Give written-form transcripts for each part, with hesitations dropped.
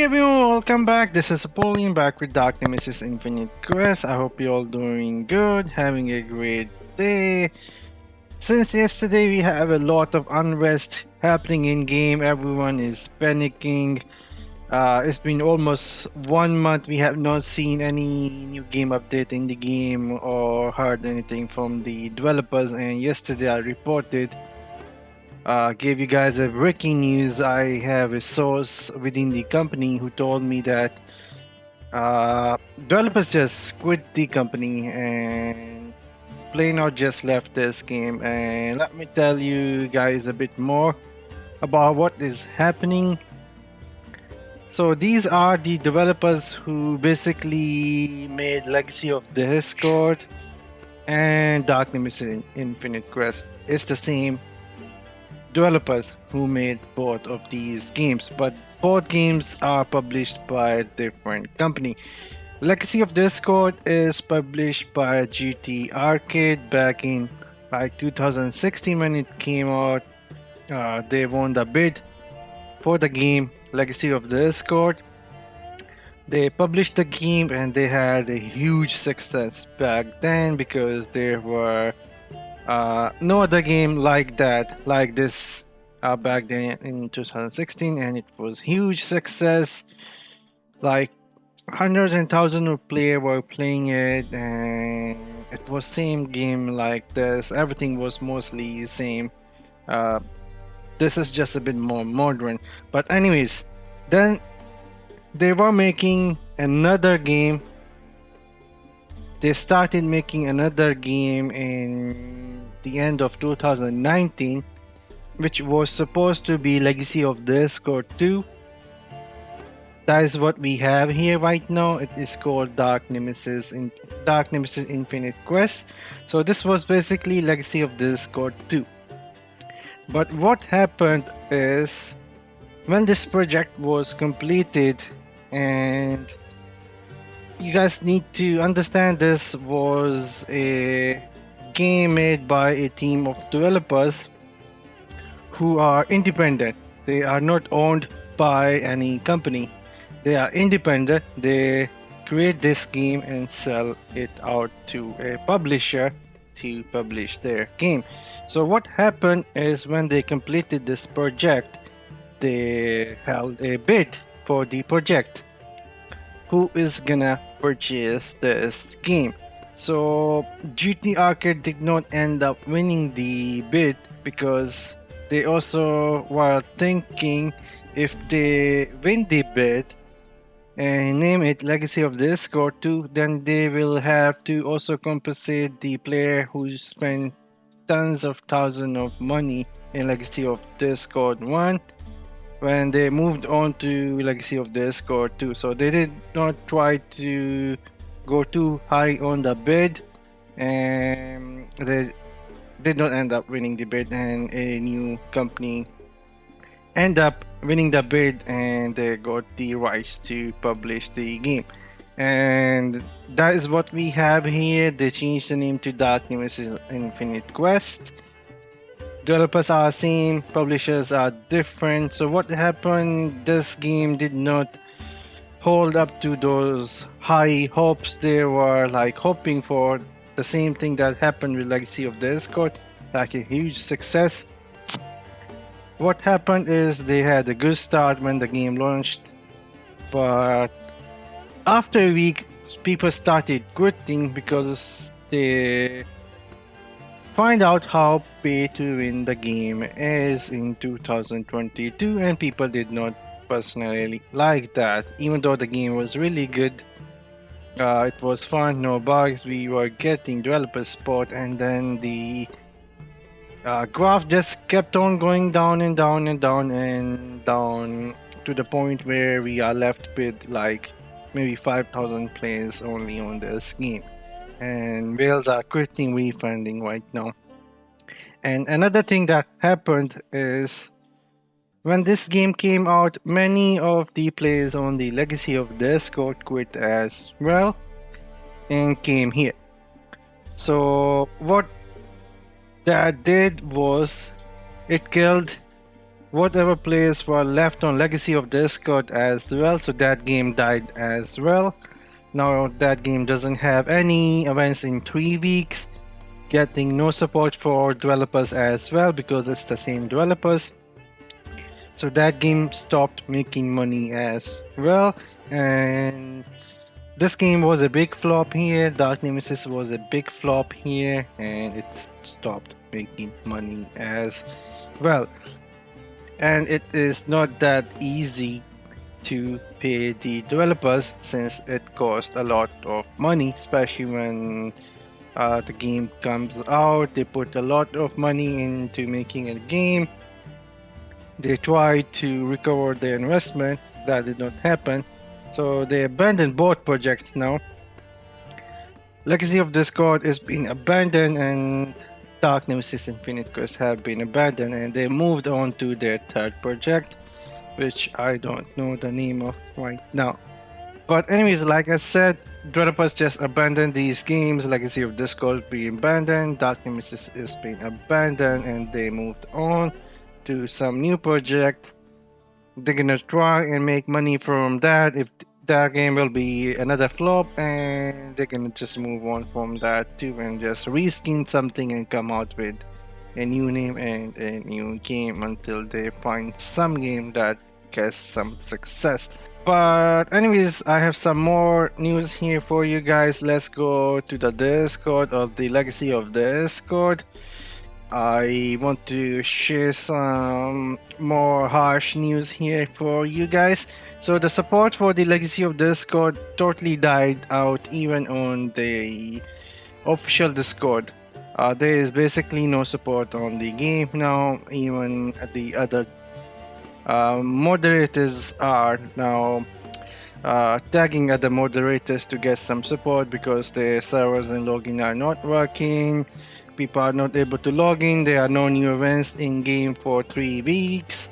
everyone, welcome back. This is Apollyon back with Nemesis Infinite Quest. I hope you're all doing good, having a great day. Since yesterday, we have a lot of unrest happening in game. Everyone is panicking. It's been almost 1 month. We have not seen any new game update in the game or heard anything from the developers. And yesterday, I reported gave you guys a breaking news. I have a source within the company who told me that developers just quit the company and plain out just left this game. And let me tell you guys a bit more about what is happening. So these are the developers who basically made Legacy of the Discord and Dark Nemesis Infinite Quest. It's the same developers who made both of these games, but both games are published by a different company. Legacy of Discord is published by GT Arcade back in like 2016 when it came out. They won the bid for the game Legacy of Discord. They published the game and they had a huge success back then because there were no other game like this back then in 2016, and it was huge success. Like hundreds and thousands of players were playing it, and it was same game like this. Everything was mostly same. This is just a bit more modern, but anyways, then they were making another game. They started making another game in the end of 2019, which was supposed to be Legacy of Discord 2. That is what we have here right now. It is called Dark Nemesis Infinite Quest. So this was basically Legacy of Discord 2. But what happened is when this project was completed, and you guys need to understand, this was a game made by a team of developers who are independent. They are not owned by any company. They are independent. They create this game and sell it out to a publisher to publish their game. So what happened is when they completed this project, they held a bid for the project. Who is gonna purchase this game? So GT Arcade did not end up winning the bid because they also were thinking if they win the bid and name it Legacy of Discord 2, then they will have to also compensate the player who spent tons of thousands of money in Legacy of Discord 1 when they moved on to Legacy of Discord 2. So they did not try to go too high on the bid, and they did not end up winning the bid, and a new company end up winning the bid, and they got the rights to publish the game. And that is what we have here. They changed the name to Dark Nemesis Infinite Quest. Developers are same, publishers are different. So what happened, this game did not hold up to those high hopes they were like hoping for. The same thing that happened with Legacy of Discord, like a huge success. What happened is they had a good start when the game launched, but after a week people started quitting because they find out how pay to win the game is in 2022, and people did not personally like that. Even though the game was really good, it was fun, no bugs, we were getting developer support, and then the graph just kept on going down and down and down and down to the point where we are left with like maybe 5,000 players only on this game, and whales are quitting refunding right now. And another thing that happened is when this game came out, many of the players on the Legacy of Discord quit as well and came here. So what that did was it killed whatever players were left on Legacy of Discord as well, so that game died as well. Now that game doesn't have any events in 3 weeks, getting no support for developers as well because it's the same developers. So that game stopped making money as well, and this game was a big flop here. Dark Nemesis was a big flop here, and it stopped making money as well. And it is not that easy to pay the developers since it costs a lot of money, especially when the game comes out. They put a lot of money into making a game. They tried to recover their investment. That did not happen, so they abandoned both projects now. Legacy of Discord is being abandoned, and Dark Nemesis Infinite Quest have been abandoned, and they moved on to their third project, which I don't know the name of right now. But anyways, like I said, developers just abandoned these games. Legacy of Discord being abandoned, Dark Nemesis is being abandoned, and they moved on to some new project. They're gonna try and make money from that. If that game will be another flop, and they're gonna just move on from that too and just reskin something and come out with a new name and a new game until they find some game that gets some success. But anyways, I have some more news here for you guys. Let's go to the Discord of the Legacy of Discord. I want to share some more harsh news here for you guys. So the support for the Legacy of Discord totally died out even on the official Discord. There is basically no support on the game now. Even the other moderators are now tagging other moderators to get some support because their servers and login are not working. People are not able to log in. There are no new events in game for 3 weeks.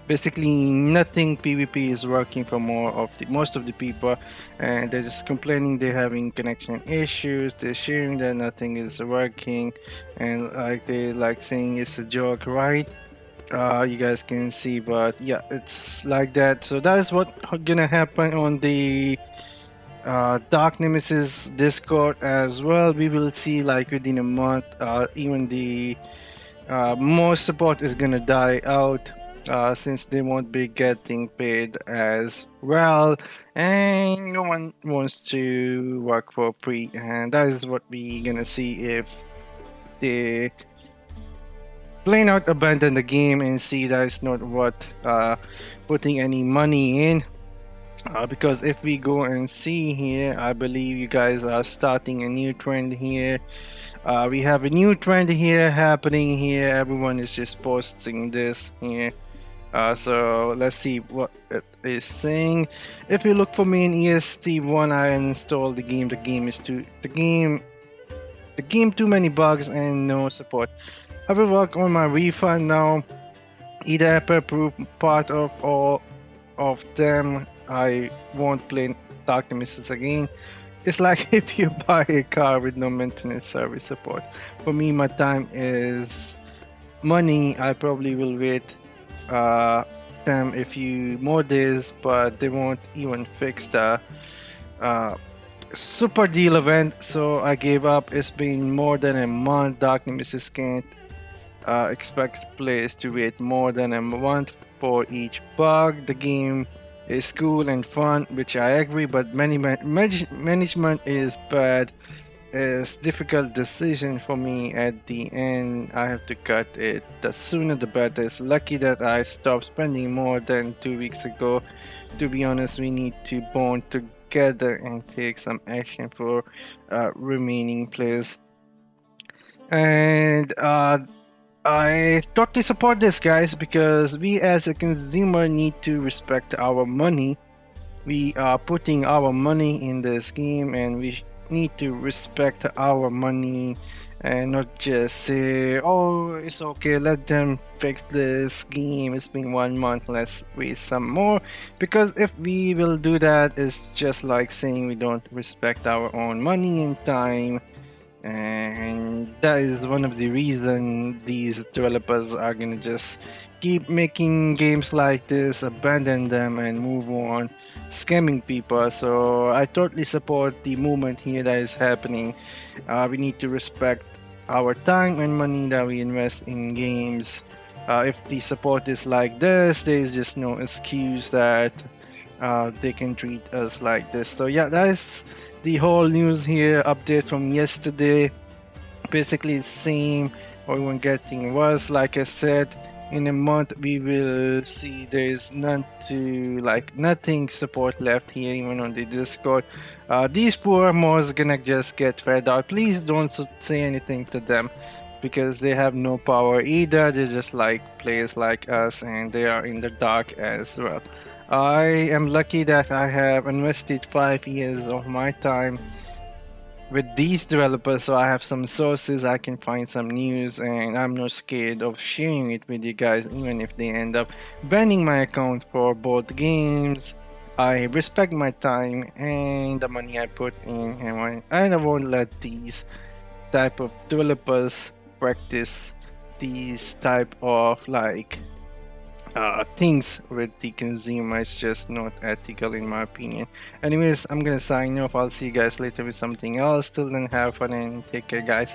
Basically, nothing PvP is working for most of the people, and they're just complaining they're having connection issues. They're sharing that nothing is working, and they like saying it's a joke, right? You guys can see, but yeah, it's like that. So that is what gonna happen on the Dark Nemesis Discord as well. We will see like within a month, even the most support is gonna die out since they won't be getting paid as well, and no one wants to work for free, and that is what we gonna see if they plain out abandon the game and see that it's not worth putting any money in. Because if we go and see here, I believe you guys are starting a new trend here. We have a new trend here happening here. Everyone is just posting this here. So let's see what it is saying. If you look for me in EST1, I installed the game. The game too many bugs and no support. I will work on my refund now. Either approve part of all of them. I won't play Dark Nemesis again. It's like if you buy a car with no maintenance service support. For me, my time is money. I probably will wait them a few more days, but they won't even fix the super deal event, so I gave up. It's been more than a month. Dark Nemesis can't expect players to wait more than a month for each bug. The game is cool and fun, which I agree, but management is bad. It's difficult decision for me at the end. I have to cut it. The sooner the better. It's lucky that I stopped spending more than 2 weeks ago. To be honest, we need to bond together and take some action for remaining players. And I totally support this, guys, because we as a consumer need to respect our money. We are putting our money in this game, and we need to respect our money and not just say, oh, it's okay, let them fix this game, it's been 1 month, let's wait some more. Because if we will do that, it's just like saying we don't respect our own money and time. And that is one of the reasons these developers are gonna just keep making games like this, abandon them, and move on, scamming people. So I totally support the movement here that is happening. We need to respect our time and money that we invest in games. If the support is like this, there is just no excuse that they can treat us like this. So yeah, that is the whole news here. Update from yesterday. Basically, same what we're getting was, like I said, in a month we will see there's none to like nothing support left here even on the Discord. These poor mods gonna just get fed out. Please don't say anything to them because they have no power either. They're just like players like us and they are in the dark as well. I am lucky that I have invested 5 years of my time with these developers, so I have some sources, I can find some news, and I'm not scared of sharing it with you guys even if they end up banning my account for both games. I respect my time and the money I put in, and I won't let these type of developers practice these type of like things with the consumer. It's just not ethical in my opinion. Anyways, I'm gonna sign off. I'll see you guys later with something else. Till then, have fun and take care, guys.